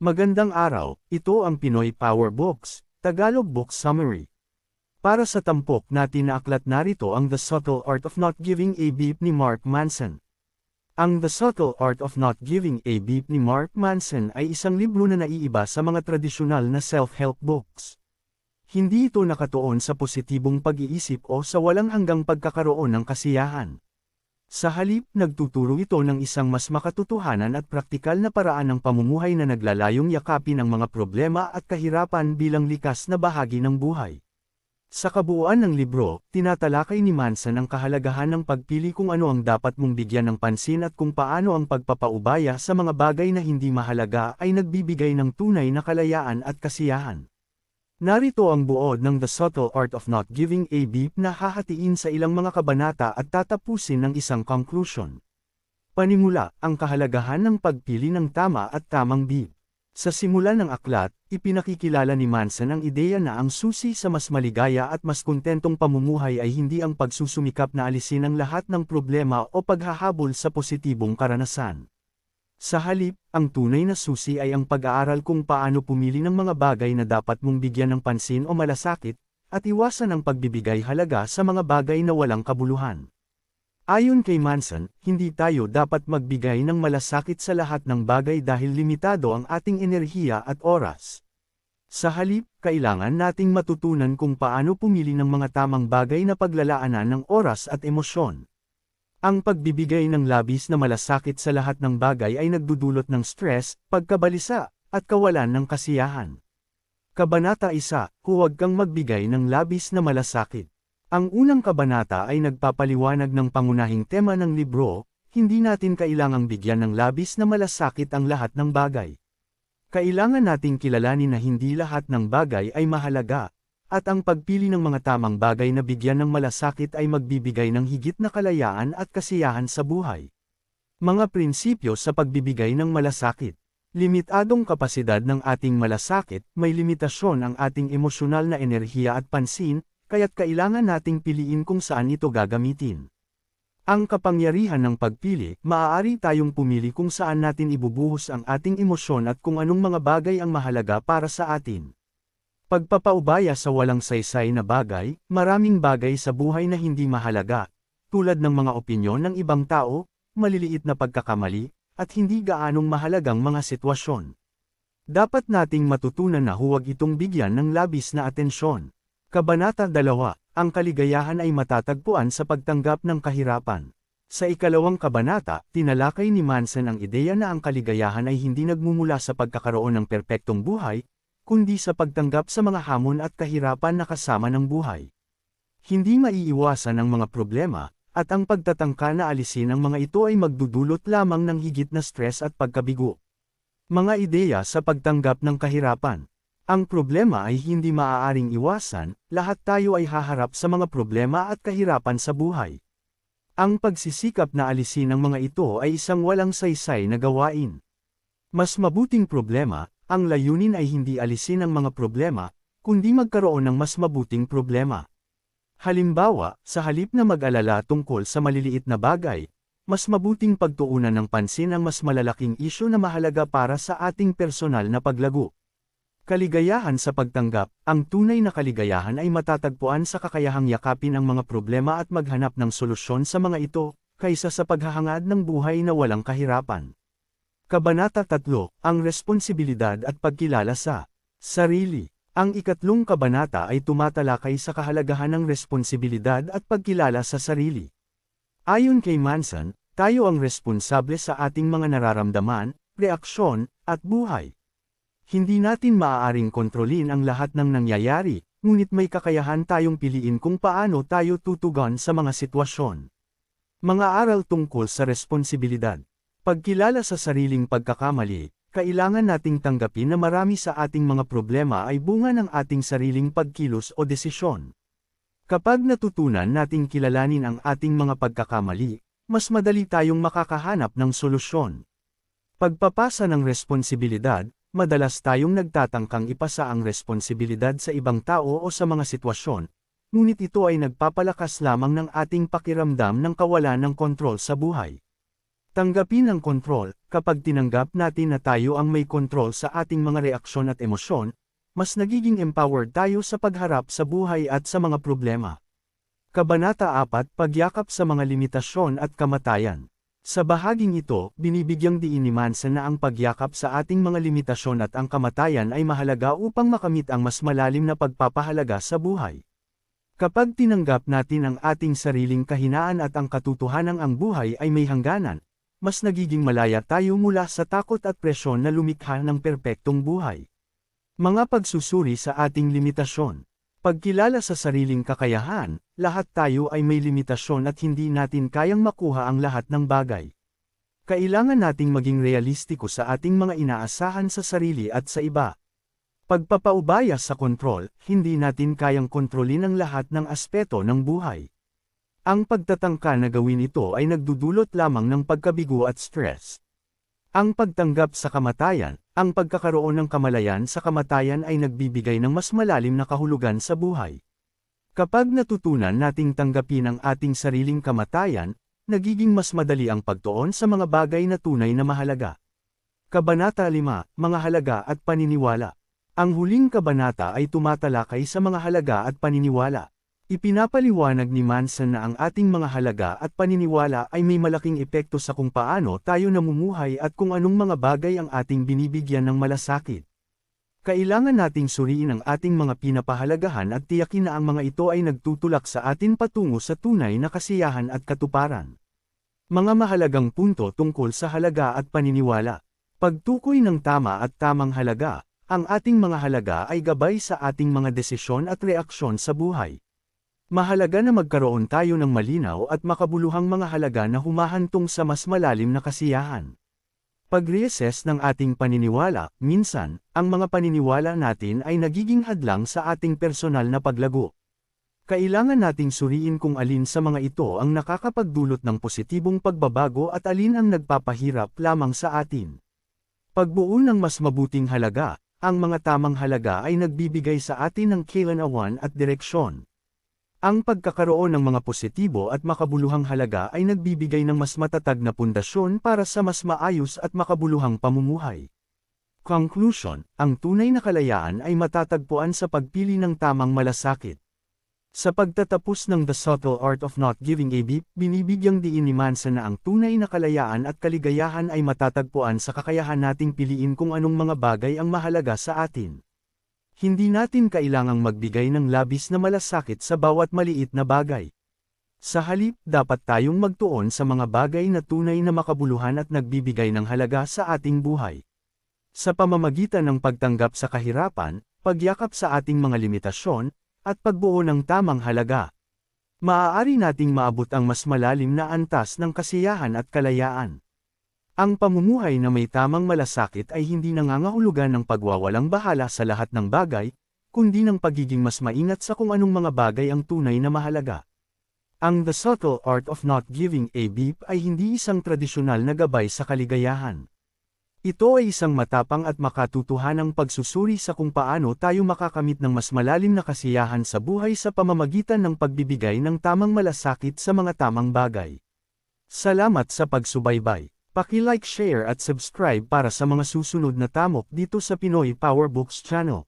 Magandang araw, ito ang Pinoy Power Books, Tagalog Book Summary. Para sa tampok natin na aklat narito ang The Subtle Art of Not Giving a Beep ni Mark Manson. Ang The Subtle Art of Not Giving a Beep ni Mark Manson ay isang libro na naiiba sa mga tradisyonal na self-help books. Hindi ito nakatuon sa positibong pag-iisip o sa walang hanggang pagkakaroon ng kasiyahan. Sa halip, nagtuturo ito ng isang mas makatotohanan at praktikal na paraan ng pamumuhay na naglalayong yakapin ang mga problema at kahirapan bilang likas na bahagi ng buhay. Sa kabuuan ng libro, tinatalakay ni Manson ang kahalagahan ng pagpili kung ano ang dapat mong bigyan ng pansin at kung paano ang pagpapaubaya sa mga bagay na hindi mahalaga ay nagbibigay ng tunay na kalayaan at kasiyahan. Narito ang buod ng The Subtle Art of Not Giving a Beep na hahatiin sa ilang mga kabanata at tatapusin ng isang conclusion. Panimula, ang kahalagahan ng pagpili ng tama at tamang beep. Sa simula ng aklat, ipinakikilala ni Manson ang ideya na ang susi sa mas maligaya at mas kontentong pamumuhay ay hindi ang pagsusumikap na alisin ang lahat ng problema o paghahabol sa positibong karanasan. Sa halip, ang tunay na susi ay ang pag-aaral kung paano pumili ng mga bagay na dapat mong bigyan ng pansin o malasakit, at iwasan ang pagbibigay halaga sa mga bagay na walang kabuluhan. Ayon kay Manson, hindi tayo dapat magbigay ng malasakit sa lahat ng bagay dahil limitado ang ating enerhiya at oras. Sa halip, kailangan nating matutunan kung paano pumili ng mga tamang bagay na paglalaanan ng oras at emosyon. Ang pagbibigay ng labis na malasakit sa lahat ng bagay ay nagdudulot ng stress, pagkabalisa, at kawalan ng kasiyahan. Kabanata 1, huwag kang magbigay ng labis na malasakit. Ang unang kabanata ay nagpapaliwanag ng pangunahing tema ng libro, hindi natin kailangang bigyan ng labis na malasakit ang lahat ng bagay. Kailangan nating kilalanin na hindi lahat ng bagay ay mahalaga, at ang pagpili ng mga tamang bagay na bigyan ng malasakit ay magbibigay ng higit na kalayaan at kasiyahan sa buhay. Mga prinsipyo sa pagbibigay ng malasakit. Limitadong kapasidad ng ating malasakit, may limitasyon ang ating emosyonal na enerhiya at pansin, kaya't kailangan nating piliin kung saan ito gagamitin. Ang kapangyarihan ng pagpili, maaari tayong pumili kung saan natin ibubuhos ang ating emosyon at kung anong mga bagay ang mahalaga para sa atin. Pagpapaubaya sa walang saysay na bagay, maraming bagay sa buhay na hindi mahalaga, tulad ng mga opinyon ng ibang tao, maliliit na pagkakamali, at hindi gaanong mahalagang mga sitwasyon. Dapat nating matutunan na huwag itong bigyan ng labis na atensyon. Kabanata 2, ang kaligayahan ay matatagpuan sa pagtanggap ng kahirapan. Sa ikalawang kabanata, tinalakay ni Manson ang ideya na ang kaligayahan ay hindi nagmumula sa pagkakaroon ng perpektong buhay, kundi sa pagtanggap sa mga hamon at kahirapan na kasama ng buhay. Hindi maiiwasan ang mga problema, at ang pagtatangka na alisin ang mga ito ay magdudulot lamang ng higit na stress at pagkabigo. Mga ideya sa pagtanggap ng kahirapan. Ang problema ay hindi maaaring iwasan, lahat tayo ay haharap sa mga problema at kahirapan sa buhay. Ang pagsisikap na alisin ang mga ito ay isang walang saysay na gawain. Mas mabuting problema, ang layunin ay hindi alisin ang mga problema, kundi magkaroon ng mas mabuting problema. Halimbawa, sa halip na mag-alala tungkol sa maliliit na bagay, mas mabuting pagtuunan ng pansin ang mas malalaking isyu na mahalaga para sa ating personal na paglago. Kaligayahan sa pagtanggap, ang tunay na kaligayahan ay matatagpuan sa kakayahang yakapin ang mga problema at maghanap ng solusyon sa mga ito, kaysa sa paghahangad ng buhay na walang kahirapan. Kabanata 3, ang responsibilidad at pagkilala sa sarili. Ang ikatlong kabanata ay tumatalakay sa kahalagahan ng responsibilidad at pagkilala sa sarili. Ayon kay Manson, tayo ang responsable sa ating mga nararamdaman, reaksyon, at buhay. Hindi natin maaaring kontrolin ang lahat ng nangyayari, ngunit may kakayahan tayong piliin kung paano tayo tutugon sa mga sitwasyon. Mga aral tungkol sa responsibilidad. Pagkilala sa sariling pagkakamali, kailangan nating tanggapin na marami sa ating mga problema ay bunga ng ating sariling pagkilos o desisyon. Kapag natutunan nating kilalanin ang ating mga pagkakamali, mas madali tayong makakahanap ng solusyon. Pagpapasa ng responsibilidad, madalas tayong nagtatangkang ipasa ang responsibilidad sa ibang tao o sa mga sitwasyon, ngunit ito ay nagpapalakas lamang ng ating pakiramdam ng kawalan ng kontrol sa buhay. Tanggapin ang kontrol. Kapag tinanggap natin na tayo ang may kontrol sa ating mga reaksyon at emosyon, mas nagiging empowered tayo sa pagharap sa buhay at sa mga problema. Kabanata 4, Pagyakap sa mga limitasyon at kamatayan. Sa bahaging ito, binibigyang diin ni Manson na ang pagyakap sa ating mga limitasyon at ang kamatayan ay mahalaga upang makamit ang mas malalim na pagpapahalaga sa buhay. Kapag tinanggap natin ang ating sariling kahinaan at ang katotohanan ang buhay ay may hangganan, mas nagiging malaya tayo mula sa takot at presyon na lumikha ng perpektong buhay. Mga pagsusuri sa ating limitasyon. Pagkilala sa sariling kakayahan, lahat tayo ay may limitasyon at hindi natin kayang makuha ang lahat ng bagay. Kailangan nating maging realistiko sa ating mga inaasahan sa sarili at sa iba. Pagpapaubaya sa kontrol, hindi natin kayang kontrolin ang lahat ng aspeto ng buhay. Ang pagtatangka na gawin ito ay nagdudulot lamang ng pagkabigo at stress. Ang pagtanggap sa kamatayan, ang pagkakaroon ng kamalayan sa kamatayan ay nagbibigay ng mas malalim na kahulugan sa buhay. Kapag natutunan nating tanggapin ang ating sariling kamatayan, nagiging mas madali ang pagtuon sa mga bagay na tunay na mahalaga. Kabanata 5, Mga halaga at paniniwala. Ang huling kabanata ay tumatalakay sa mga halaga at paniniwala. Ipinapaliwanag ni Manson na ang ating mga halaga at paniniwala ay may malaking epekto sa kung paano tayo namumuhay at kung anong mga bagay ang ating binibigyan ng malasakit. Kailangan nating suriin ang ating mga pinapahalagahan at tiyakin na ang mga ito ay nagtutulak sa atin patungo sa tunay na kasiyahan at katuparan. Mga mahalagang punto tungkol sa halaga at paniniwala. Pagtukoy ng tama at tamang halaga, ang ating mga halaga ay gabay sa ating mga desisyon at reaksyon sa buhay. Mahalaga na magkaroon tayo ng malinaw at makabuluhang mga halaga na humahantong sa mas malalim na kasiyahan. Pag-reassess ng ating paniniwala, minsan, ang mga paniniwala natin ay nagiging hadlang sa ating personal na paglago. Kailangan nating suriin kung alin sa mga ito ang nakakapagdulot ng positibong pagbabago at alin ang nagpapahirap lamang sa atin. Pagbuo ng mas mabuting halaga, ang mga tamang halaga ay nagbibigay sa atin ng kalinawaan at direksyon. Ang pagkakaroon ng mga positibo at makabuluhang halaga ay nagbibigay ng mas matatag na pundasyon para sa mas maayos at makabuluhang pamumuhay. Conclusion, ang tunay na kalayaan ay matatagpuan sa pagpili ng tamang malasakit. Sa pagtatapos ng The Subtle Art of Not Giving a Beep, binibigyang diin ni Manson na ang tunay na kalayaan at kaligayahan ay matatagpuan sa kakayahan nating piliin kung anong mga bagay ang mahalaga sa atin. Hindi natin kailangang magbigay ng labis na malasakit sa bawat maliit na bagay. Sa halip, dapat tayong magtuon sa mga bagay na tunay na makabuluhan at nagbibigay ng halaga sa ating buhay. Sa pamamagitan ng pagtanggap sa kahirapan, pagyakap sa ating mga limitasyon, at pagbuo ng tamang halaga, maaari nating maabot ang mas malalim na antas ng kasiyahan at kalayaan. Ang pamumuhay na may tamang malasakit ay hindi nangangahulugan ng pagwawalang bahala sa lahat ng bagay, kundi ng pagiging mas maingat sa kung anong mga bagay ang tunay na mahalaga. Ang The Subtle Art of Not Giving a Beep ay hindi isang tradisyonal na gabay sa kaligayahan. Ito ay isang matapang at makatutuhanang pagsusuri sa kung paano tayo makakamit ng mas malalim na kasiyahan sa buhay sa pamamagitan ng pagbibigay ng tamang malasakit sa mga tamang bagay. Salamat sa pagsubaybay. Paki-like, share at subscribe para sa mga susunod na tamok dito sa Pinoy Power Books Channel.